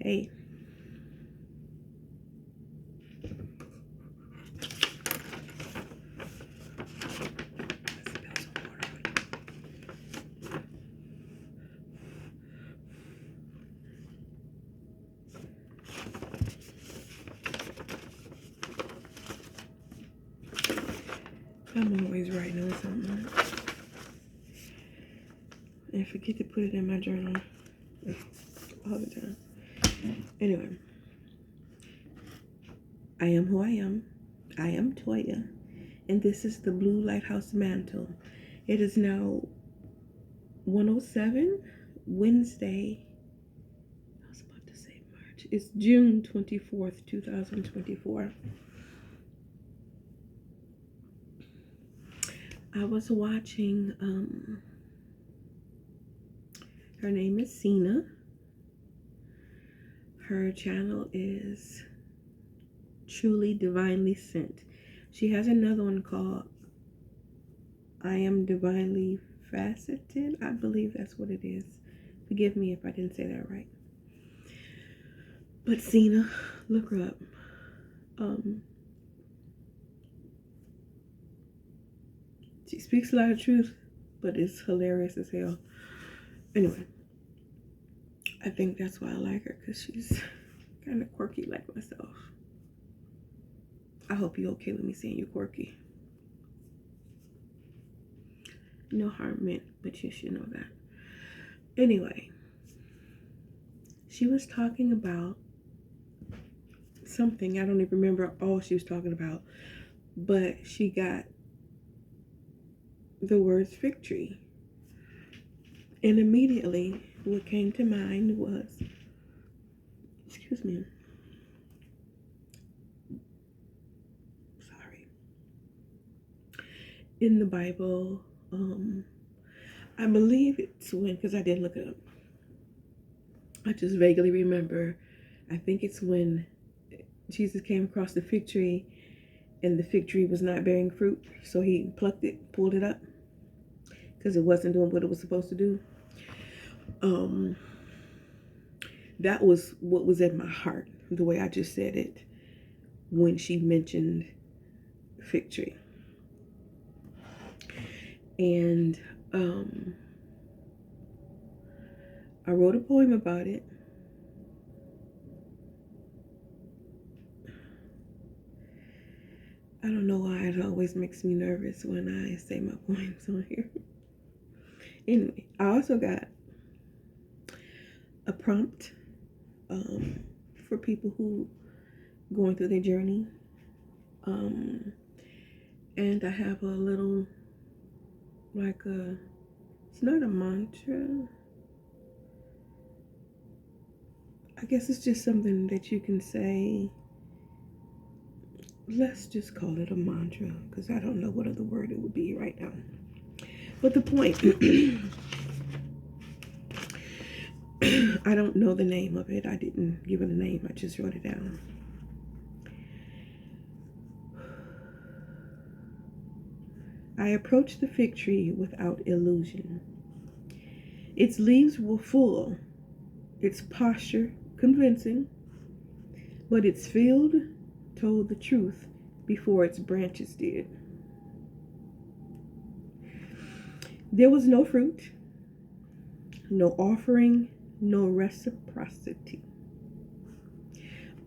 Hey. I'm always writing on something. And forget to put it in my journal all the time. Anyway. I am who I am. I am Toya. And this is the Blue Lighthouse Mantle. It is now 1:07, Wednesday. I was about to say March. It's June 24th, 2024. I was watching, her name is Cena. Her channel is Truly Divinely Sent. She has another one called I Am Divinely Faceted. I believe that's what it is. Forgive me if I didn't say that right. But Cena, look her up. She speaks a lot of truth, but it's hilarious as hell. Anyway, I think that's why I like her, because she's kind of quirky like myself. I hope you're okay with me saying you're quirky. No harm meant, but you should know that. Anyway, she was talking about something. I don't even remember all she was talking about, but she got the words victory. And immediately what came to mind was, excuse me, sorry. In the Bible, I believe it's when, because I didn't look it up, I just vaguely remember, I think it's when Jesus came across the fig tree and the fig tree was not bearing fruit, so he plucked it, pulled it up, because it wasn't doing what it was supposed to do. That was what was in my heart, the way I just said it when she mentioned fig tree. And I wrote a poem about it. I don't know why it always makes me nervous when I say my poems on here. Anyway, I also got a prompt for people who going through their journey. And I have a little, it's not a mantra. I guess it's just something that you can say. Let's just call it a mantra, because I don't know what other word it would be right now. But the point, I don't know the name of it. I didn't give it a name. I just wrote it down. I approached the fig tree without illusion. Its leaves were full, its posture convincing, but its field told the truth before its branches did. There was no fruit, no offering, no reciprocity.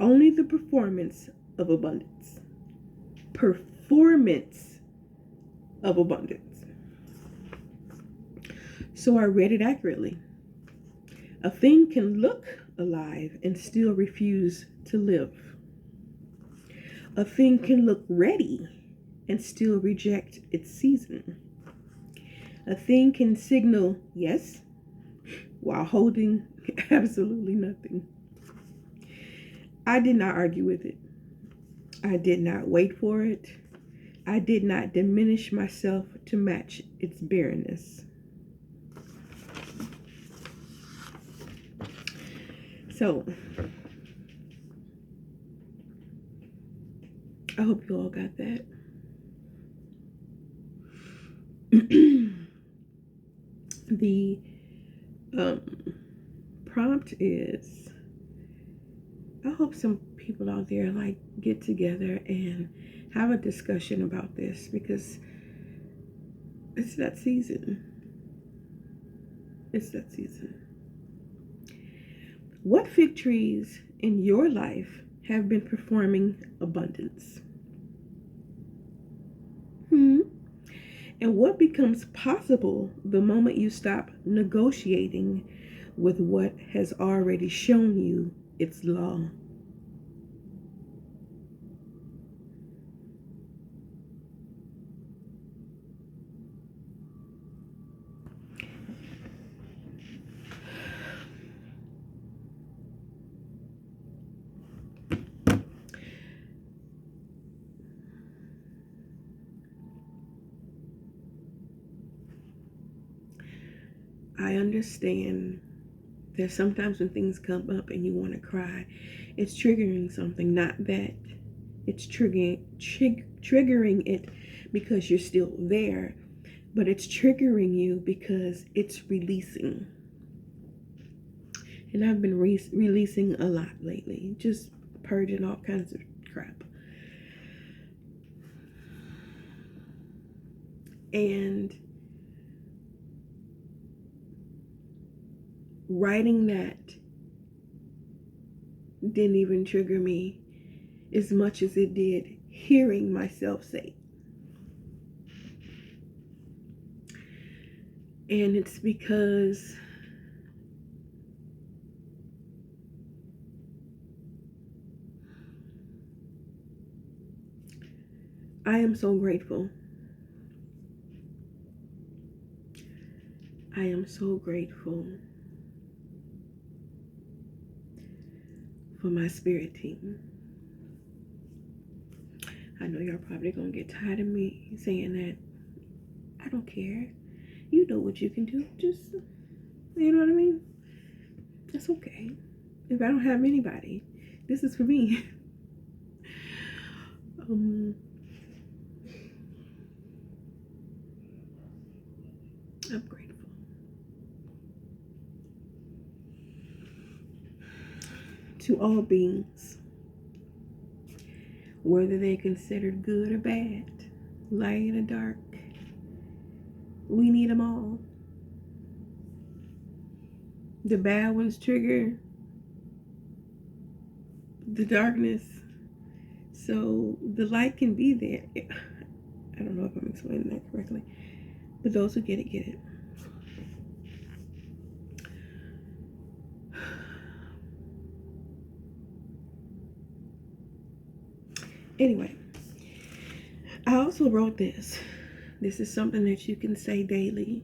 Only the performance of abundance. Performance of abundance. So I read it accurately. A thing can look alive and still refuse to live. A thing can look ready and still reject its season. A thing can signal yes while holding absolutely nothing. I did not argue with it. I did not wait for it. I did not diminish myself to match its barrenness. So, I hope you all got that. The prompt is, I hope some people out there like get together and have a discussion about this, because it's that season. It's that season. What fig trees in your life have been performing abundance? And what becomes possible the moment you stop negotiating with what has already shown you its law? I understand there's sometimes when things come up and you want to cry, it's triggering something, not that it's triggering it because you're still there, but it's triggering you because it's releasing. And I've been releasing a lot lately, just purging all kinds of crap. And writing that didn't even trigger me as much as it did hearing myself say. And it's because I am so grateful. I am so grateful for my spirit team. I know y'all probably gonna get tired of me saying that. I don't care. You know what you can do. Just, you know what I mean? It's okay. If I don't have anybody, this is for me. I'm grateful. To all beings, whether they're considered good or bad, light or dark, we need them all. The bad ones trigger the darkness, so the light can be there. I don't know if I'm explaining that correctly, but those who get it, get it. Anyway, I also wrote this. This is something that you can say daily,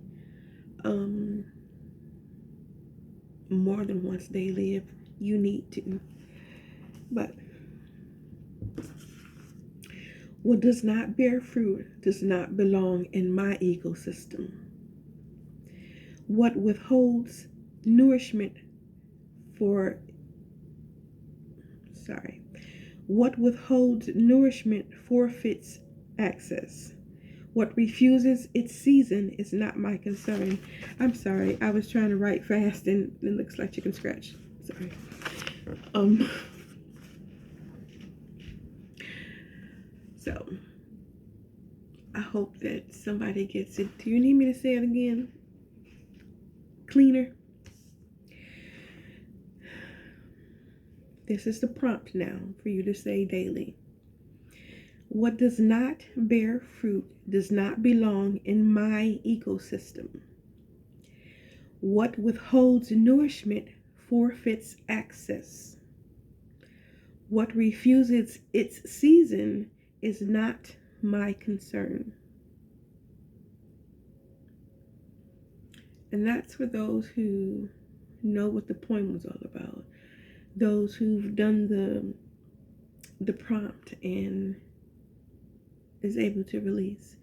more than once daily if you need to. But what does not bear fruit does not belong in my ecosystem. What withholds nourishment forfeits access. What refuses its season is not my concern. I'm sorry, I was trying to write fast and it looks like chicken scratch. Sorry. So I hope that somebody gets it. Do you need me to say it again? Cleaner. This is the prompt now for you to say daily. What does not bear fruit does not belong in my ecosystem. What withholds nourishment forfeits access. What refuses its season is not my concern. And that's for those who know what the poem was all about. Those who've done the prompt and is able to release.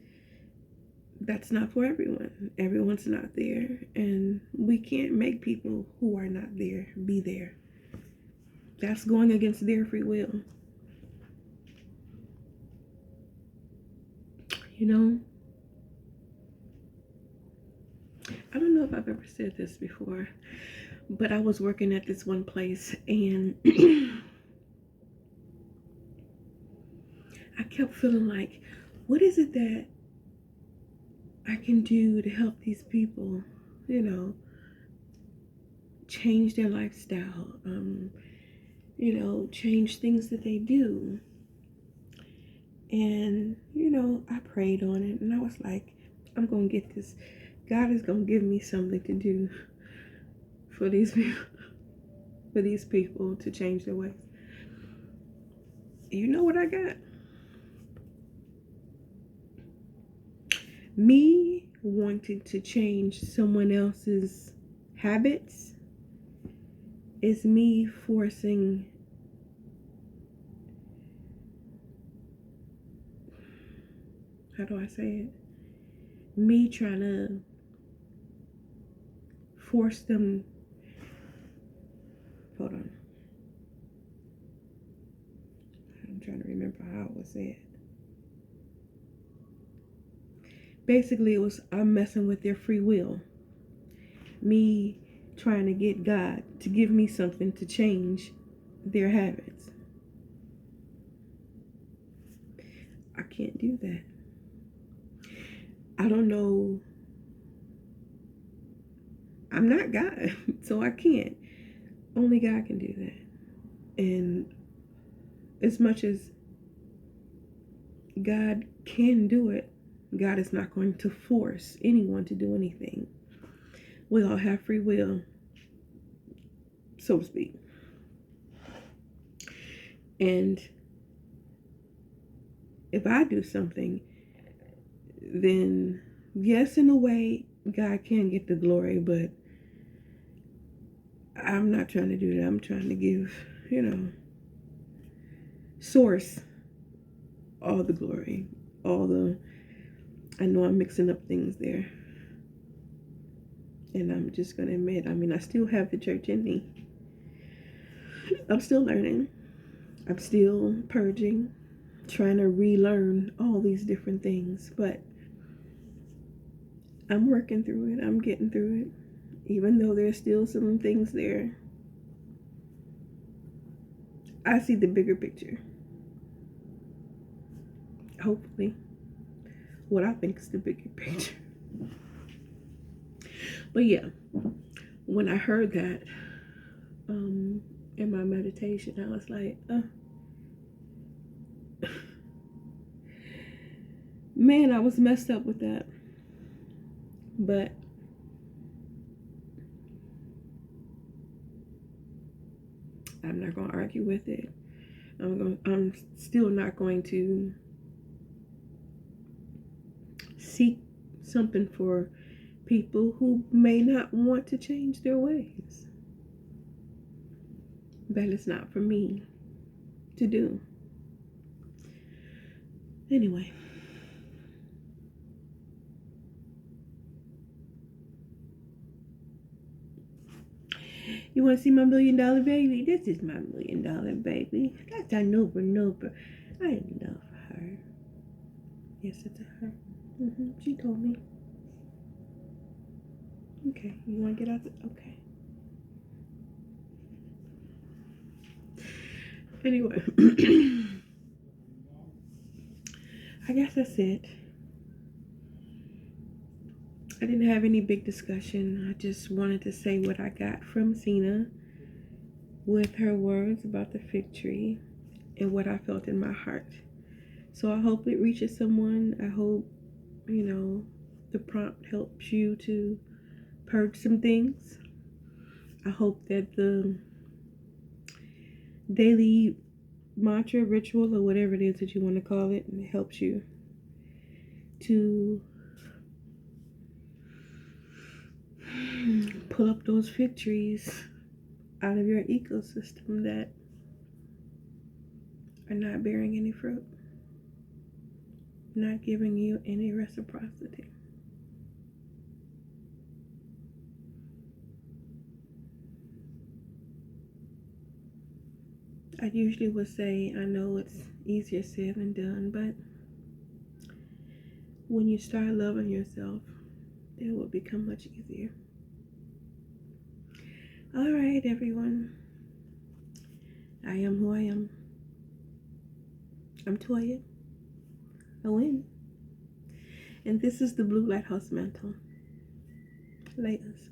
That's not for everyone. Everyone's not there, and we can't make people who are not there be there. That's going against their free will. You know, I don't know if I've ever said this before, but I was working at this one place, and kept feeling like, what is it that I can do to help these people, you know, change their lifestyle, you know, change things that they do. And, you know, I prayed on it and I was like, I'm going to get this. God is going to give me something to do for these people to change their ways. You know what I got? Me wanting to change someone else's habits is me forcing, how do I say it? Me trying to force them. Hold on. I'm trying to remember how it was said. Basically, it was I'm messing with their free will. Me trying to get God to give me something to change their habits. I can't do that. I don't know. I'm not God, so I can't. Only God can do that. And as much as God can do it, God is not going to force anyone to do anything. We all have free will, so to speak. And if I do something, then yes, in a way, God can get the glory, but I'm not trying to do that. I'm trying to give, you know, source all the glory, I know I'm mixing up things there. And I'm just going to admit, I still have the church in me. I'm still learning. I'm still purging, trying to relearn all these different things. But I'm working through it. I'm getting through it. Even though there's still some things there, I see the bigger picture. Hopefully. What I think is the bigger picture. But yeah, when I heard that in my meditation, I was like, man, I was messed up with that. But I'm not going to argue with it. I'm still not going to seek something for people who may not want to change their ways. That is not for me to do. Anyway. You want to see my $1 million baby? This is my $1 million baby. That's a Nooper. I love her. Yes, it's a her. She told me. Okay, you want to get out? Okay. Anyway, I guess that's it. I didn't have any big discussion. I just wanted to say what I got from Zena with her words about the fig tree and what I felt in my heart. So I hope it reaches someone. I hope, the prompt helps you to purge some things. I hope that the daily mantra, ritual, or whatever it is that you want to call it, helps you to pull up those fig trees out of your ecosystem that are not bearing any fruit, not giving you any reciprocity. I usually would say, I know it's easier said than done, but when you start loving yourself, it will become much easier. All right, everyone. I am who I am. I'm Toya, a win. And this is the Blue Lighthouse Mantle. Layers.